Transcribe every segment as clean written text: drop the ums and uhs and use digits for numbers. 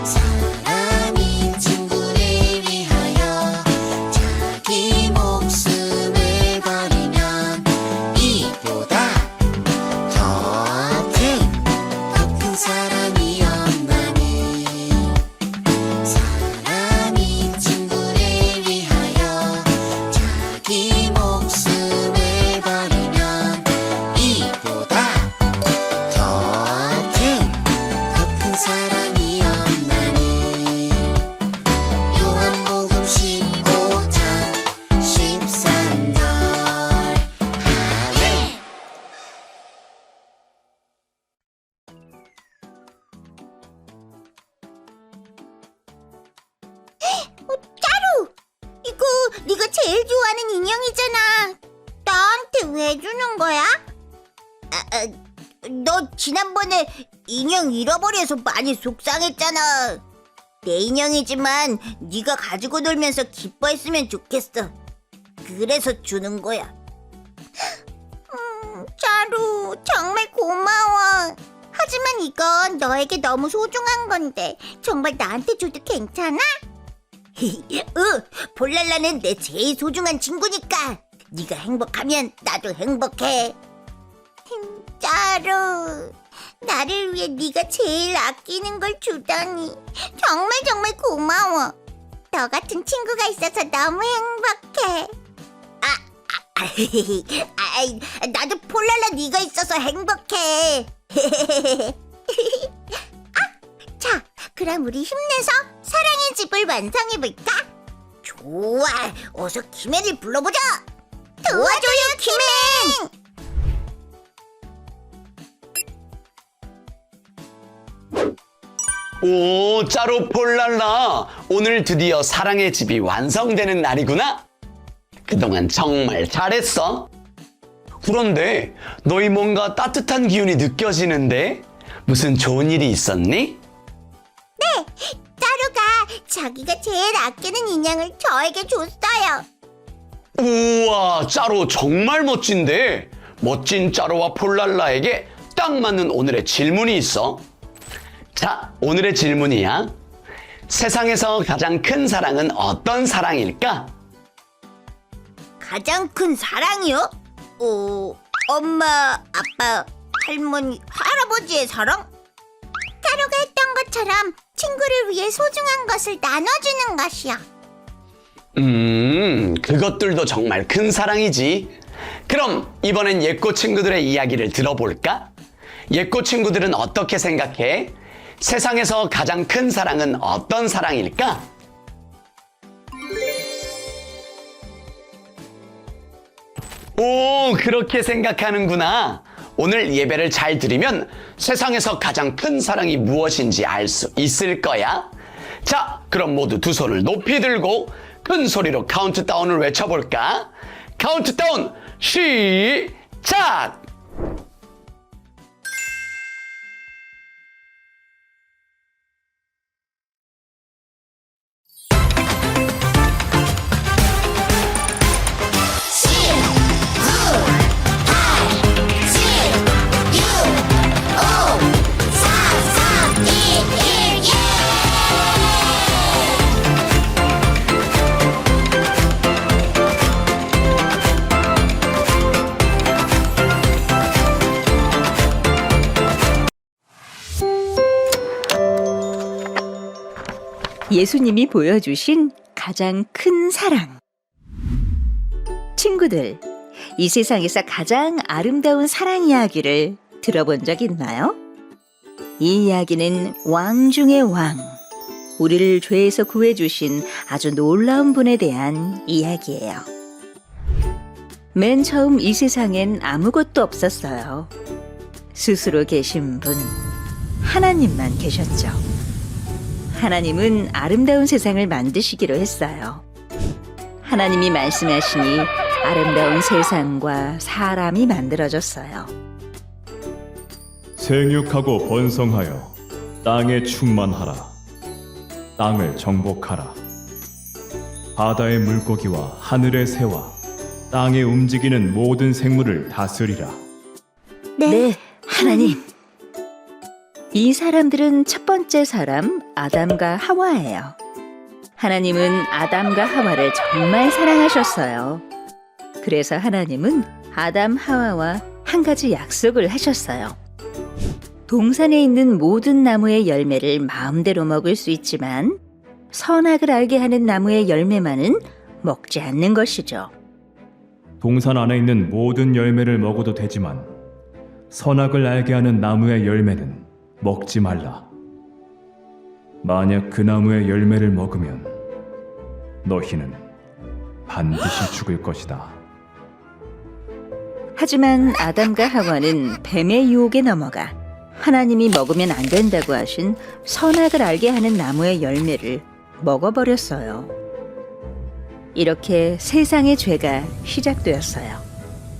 사람이 친구를 위하여 자기 목숨을 버리면 이보다 더 큰 사랑이 없나니. 사람이 친구를 위하여 자기 목숨을 버리면 이보다 더 큰 사랑이 없나니. 요한복음 15장 13절. 아멘. 짜루! 이거 네가 제일 좋아하는 인형이잖아. 나한테 왜 주는 거야? 너 지난번에 인형 잃어버려서 많이 속상했잖아. 내 인형이지만 네가 가지고 놀면서 기뻐했으면 좋겠어. 그래서 주는 거야. 짜루, 정말 고마워. 하지만 이건 너에게 너무 소중한 건데 정말 나한테 줘도 괜찮아? 볼랄라는 내 제일 소중한 친구니까 네가 행복하면 나도 행복해. 짜루, 나를 위해 네가 제일 아끼는 걸 주다니 정말 고마워. 너 같은 친구가 있어서 너무 행복해. 나도 폴랄라 네가 있어서 행복해. 자, 그럼 우리 힘내서 사랑의 집을 완성해볼까? 좋아, 어서 키맨을 불러보자. 도와줘요, 키맨. 오, 짜루 폴랄라. 오늘 드디어 사랑의 집이 완성되는 날이구나. 그동안 정말 잘했어. 그런데 너희 뭔가 따뜻한 기운이 느껴지는데? 무슨 좋은 일이 있었니? 짜루가 자기가 제일 아끼는 인형을 저에게 줬어요. 우와, 짜루 정말 멋진데? 멋진 짜루와 폴랄라에게 딱 맞는 오늘의 질문이 있어. 자, 오늘의 질문이야. 세상에서 가장 큰 사랑은 어떤 사랑일까? 가장 큰 사랑이요? 엄마, 아빠, 할머니, 할아버지의 사랑? 짜루가 했던 것처럼 친구를 위해 소중한 것을 나눠주는 것이요. 그것들도 정말 큰 사랑이지. 그럼 이번엔 예꼬 친구들의 이야기를 들어볼까? 예꼬 친구들은 어떻게 생각해? 세상에서 가장 큰 사랑은 어떤 사랑일까? 오, 그렇게 생각하는구나. 오늘 예배를 잘 드리면 세상에서 가장 큰 사랑이 무엇인지 알 수 있을 거야. 자, 그럼 모두 두 손을 높이 들고 큰 소리로 카운트다운을 외쳐볼까? 카운트다운 시작! 예수님이 보여주신 가장 큰 사랑. 친구들, 이 세상에서 가장 아름다운 사랑 이야기를 들어본 적 있나요? 이 이야기는 왕 중의 왕, 우리를 죄에서 구해주신 아주 놀라운 분에 대한 이야기예요. 맨 처음 이 세상엔 아무것도 없었어요. 스스로 계신 분, 하나님만 계셨죠. 하나님은 아름다운 세상을 만드시기로 했어요. 하나님이 말씀하시니 아름다운 세상과 사람이 만들어졌어요. 생육하고 번성하여 땅에 충만하라. 땅을 정복하라. 바다의 물고기와 하늘의 새와 땅에 움직이는 모든 생물을 다스리라. 네, 하나님. 이 사람들은 첫 번째 사람 아담과 하와예요. 하나님은 아담과 하와를 정말 사랑하셨어요. 그래서 하나님은 아담, 하와와 한 가지 약속을 하셨어요. 동산에 있는 모든 나무의 열매를 마음대로 먹을 수 있지만 선악을 알게 하는 나무의 열매만은 먹지 않는 것이죠. 동산 안에 있는 모든 열매를 먹어도 되지만 선악을 알게 하는 나무의 열매는 먹지 말라. 만약 그 나무의 열매를 먹으면 너희는 반드시 죽을 것이다. 하지만 아담과 하와는 뱀의 유혹에 넘어가 하나님이 먹으면 안 된다고 하신 선악을 알게 하는 나무의 열매를 먹어버렸어요. 이렇게 세상의 죄가 시작되었어요.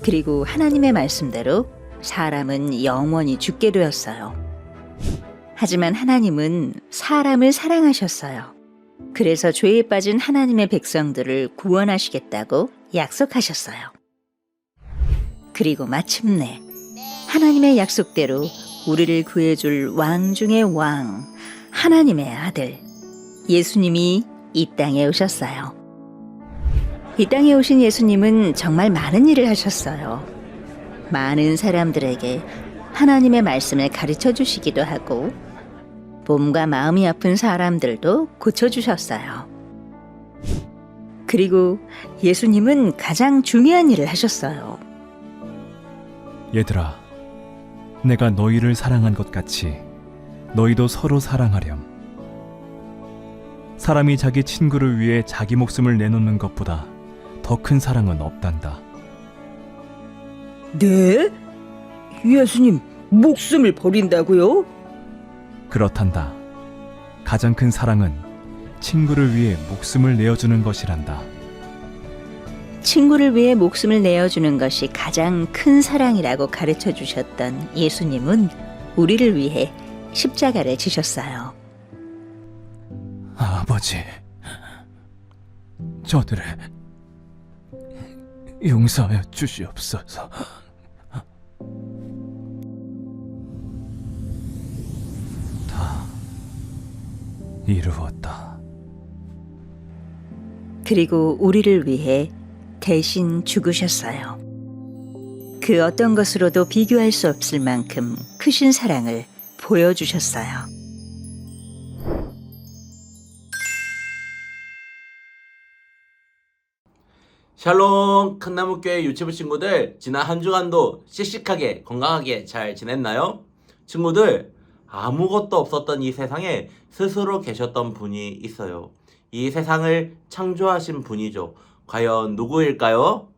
그리고 하나님의 말씀대로 사람은 영원히 죽게 되었어요. 하지만 하나님은 사람을 사랑하셨어요. 그래서 죄에 빠진 하나님의 백성들을 구원하시겠다고 약속하셨어요. 그리고 마침내 하나님의 약속대로 우리를 구해줄 왕 중의 왕, 하나님의 아들, 예수님이 이 땅에 오셨어요. 이 땅에 오신 예수님은 정말 많은 일을 하셨어요. 많은 사람들에게 하나님의 말씀을 가르쳐 주시기도 하고, 몸과 마음이 아픈 사람들도 고쳐주셨어요. 그리고 예수님은 가장 중요한 일을 하셨어요. 얘들아, 내가 너희를 사랑한 것 같이 너희도 서로 사랑하렴. 사람이 자기 친구를 위해 자기 목숨을 내놓는 것보다 더 큰 사랑은 없단다. 네? 예수님, 목숨을 버린다고요? 그렇단다. 가장 큰 사랑은 친구를 위해 목숨을 내어주는 것이란다. 친구를 위해 목숨을 내어주는 것이 가장 큰 사랑이라고 가르쳐 주셨던 예수님은 우리를 위해 십자가를 지셨어요. 아버지, 저들을 용서하여 주시옵소서. 다 이루었다. 그리고 우리를 위해 대신 죽으셨어요. 그 어떤 것으로도 비교할 수 없을 만큼 크신 사랑을 보여주셨어요. 샬롬 큰나무교회 유치부 친구들, 지난 한 주간도 씩씩하게 건강하게 잘 지냈나요? 친구들, 아무것도 없었던 이 세상에 스스로 계셨던 분이 있어요. 이 세상을 창조하신 분이죠. 과연 누구일까요?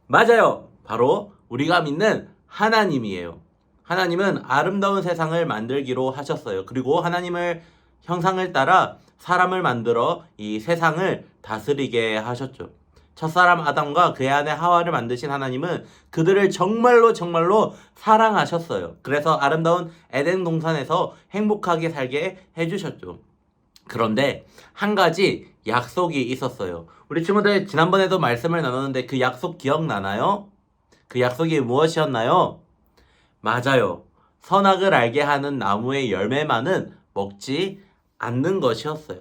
맞아요! 바로 우리가 믿는 하나님이에요. 하나님은 아름다운 세상을 만들기로 하셨어요. 그리고 하나님을 형상을 따라 사람을 만들어 이 세상을 다스리게 하셨죠. 첫사람 아담과 그의 아내 하와를 만드신 하나님은 그들을 정말로 사랑하셨어요. 그래서 아름다운 에덴 동산에서 행복하게 살게 해주셨죠. 그런데 한 가지 약속이 있었어요. 우리 친구들 지난번에도 말씀을 나눴는데 그 약속 기억나나요? 그 약속이 무엇이었나요? 맞아요. 선악을 알게 하는 나무의 열매만은 먹지 않는 것이었어요.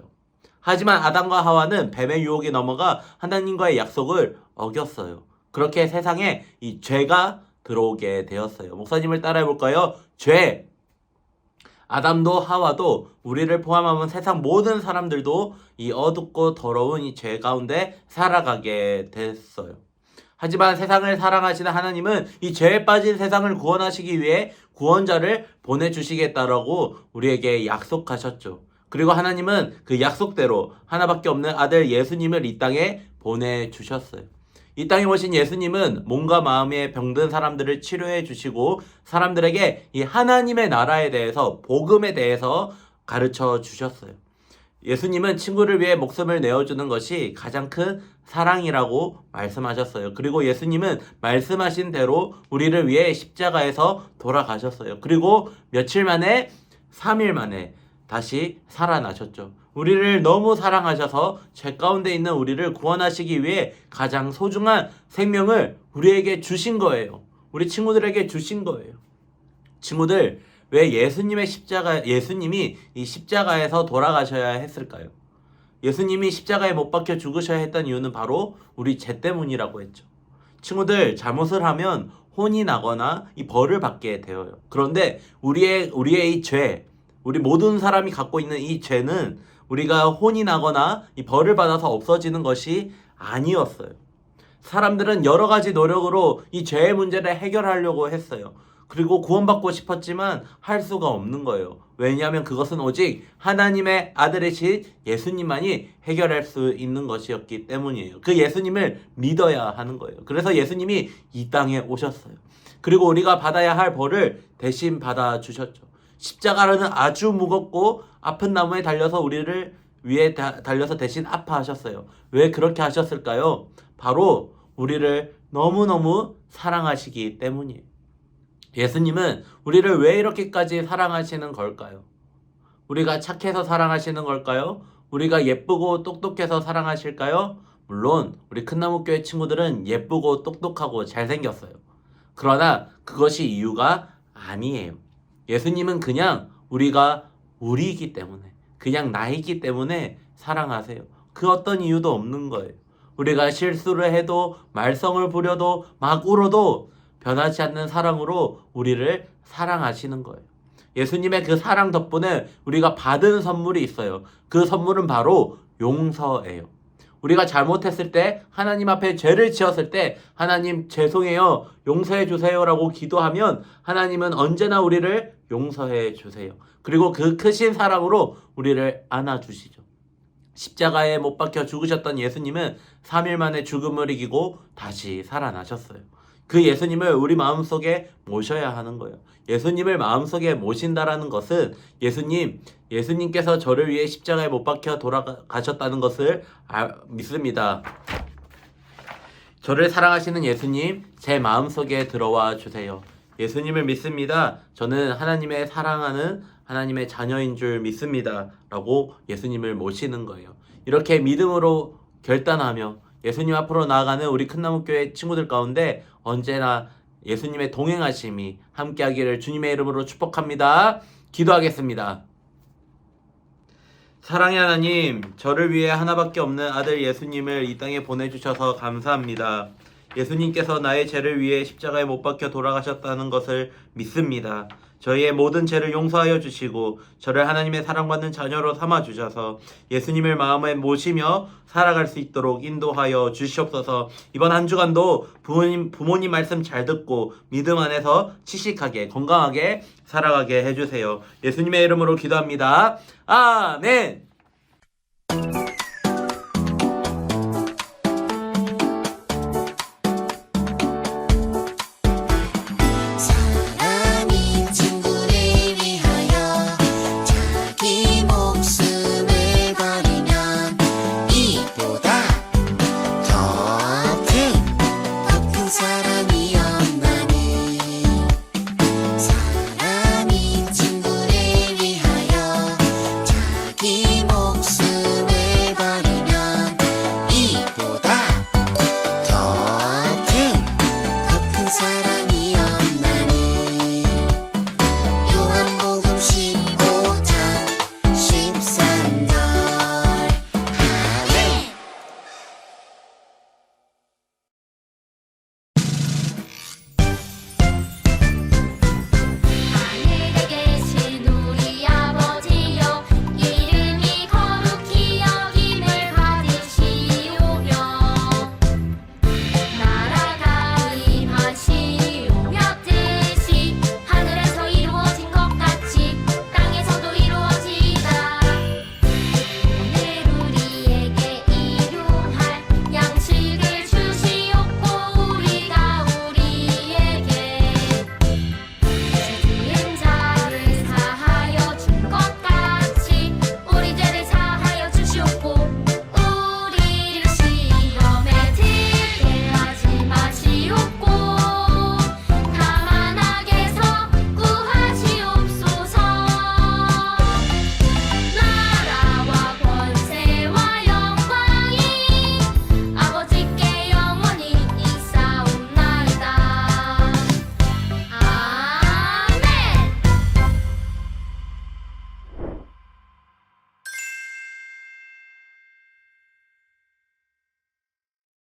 하지만 아담과 하와는 뱀의 유혹에 넘어가 하나님과의 약속을 어겼어요. 그렇게 세상에 이 죄가 들어오게 되었어요. 목사님을 따라해볼까요? 죄! 아담도 하와도 우리를 포함하면 세상 모든 사람들도 이 어둡고 더러운 이 죄 가운데 살아가게 됐어요. 하지만 세상을 사랑하시는 하나님은 이 죄에 빠진 세상을 구원하시기 위해 구원자를 보내주시겠다라고 우리에게 약속하셨죠. 그리고 하나님은 그 약속대로 하나밖에 없는 아들 예수님을 이 땅에 보내주셨어요. 이 땅에 오신 예수님은 몸과 마음에 병든 사람들을 치료해 주시고 사람들에게 이 하나님의 나라에 대해서, 복음에 대해서 가르쳐 주셨어요. 예수님은 친구를 위해 목숨을 내어주는 것이 가장 큰 사랑이라고 말씀하셨어요. 그리고 예수님은 말씀하신 대로 우리를 위해 십자가에서 돌아가셨어요. 그리고 며칠 만에, 3일 만에 다시 살아나셨죠. 우리를 너무 사랑하셔서 죄 가운데 있는 우리를 구원하시기 위해 가장 소중한 생명을 우리에게 주신 거예요. 우리 친구들에게 주신 거예요. 친구들, 왜 예수님이 이 십자가에서 돌아가셔야 했을까요? 예수님이 십자가에 못 박혀 죽으셔야 했던 이유는 바로 우리 죄 때문이라고 했죠. 친구들, 잘못을 하면 혼이 나거나 이 벌을 받게 되어요. 그런데 우리의 이 죄, 우리 모든 사람이 갖고 있는 이 죄는 우리가 혼이 나거나 이 벌을 받아서 없어지는 것이 아니었어요. 사람들은 여러 가지 노력으로 이 죄의 문제를 해결하려고 했어요. 그리고 구원받고 싶었지만 할 수가 없는 거예요. 왜냐하면 그것은 오직 하나님의 아들이신 예수님만이 해결할 수 있는 것이었기 때문이에요. 그 예수님을 믿어야 하는 거예요. 그래서 예수님이 이 땅에 오셨어요. 그리고 우리가 받아야 할 벌을 대신 받아주셨죠. 십자가라는 아주 무겁고 아픈 나무에 달려서 우리를 위에 달려서 대신 아파하셨어요. 왜 그렇게 하셨을까요? 바로 우리를 너무너무 사랑하시기 때문이에요. 예수님은 우리를 왜 이렇게까지 사랑하시는 걸까요? 우리가 착해서 사랑하시는 걸까요? 우리가 예쁘고 똑똑해서 사랑하실까요? 물론 우리 큰나무교회 친구들은 예쁘고 똑똑하고 잘생겼어요. 그러나 그것이 이유가 아니에요. 예수님은 그냥 우리가 우리이기 때문에, 그냥 나이기 때문에 사랑하세요. 그 어떤 이유도 없는 거예요. 우리가 실수를 해도, 말썽을 부려도, 막 울어도 변하지 않는 사랑으로 우리를 사랑하시는 거예요. 예수님의 그 사랑 덕분에 우리가 받은 선물이 있어요. 그 선물은 바로 용서예요. 우리가 잘못했을 때, 하나님 앞에 죄를 지었을 때 하나님 죄송해요, 용서해 주세요라고 기도하면 하나님은 언제나 우리를 용서해 주세요. 그리고 그 크신 사랑으로 우리를 안아주시죠. 십자가에 못 박혀 죽으셨던 예수님은 3일 만에 죽음을 이기고 다시 살아나셨어요. 그 예수님을 우리 마음속에 모셔야 하는 거예요. 예수님을 마음속에 모신다라는 것은 예수님께서 저를 위해 십자가에 못 박혀 돌아가셨다는 것을 믿습니다. 저를 사랑하시는 예수님, 제 마음속에 들어와 주세요. 예수님을 믿습니다. 저는 하나님의 사랑하는 하나님의 자녀인 줄 믿습니다. 라고 예수님을 모시는 거예요. 이렇게 믿음으로 결단하며 예수님 앞으로 나아가는 우리 큰나무교회 친구들 가운데 언제나 예수님의 동행하심이 함께하기를 주님의 이름으로 축복합니다. 기도하겠습니다. 사랑의 하나님, 저를 위해 하나밖에 없는 아들 예수님을 이 땅에 보내주셔서 감사합니다. 예수님께서 나의 죄를 위해 십자가에 못 박혀 돌아가셨다는 것을 믿습니다. 저희의 모든 죄를 용서하여 주시고 저를 하나님의 사랑받는 자녀로 삼아주셔서 예수님을 마음에 모시며 살아갈 수 있도록 인도하여 주시옵소서. 이번 한 주간도 부모님 말씀 잘 듣고 믿음 안에서 치식하게 건강하게 살아가게 해주세요. 예수님의 이름으로 기도합니다. 아멘.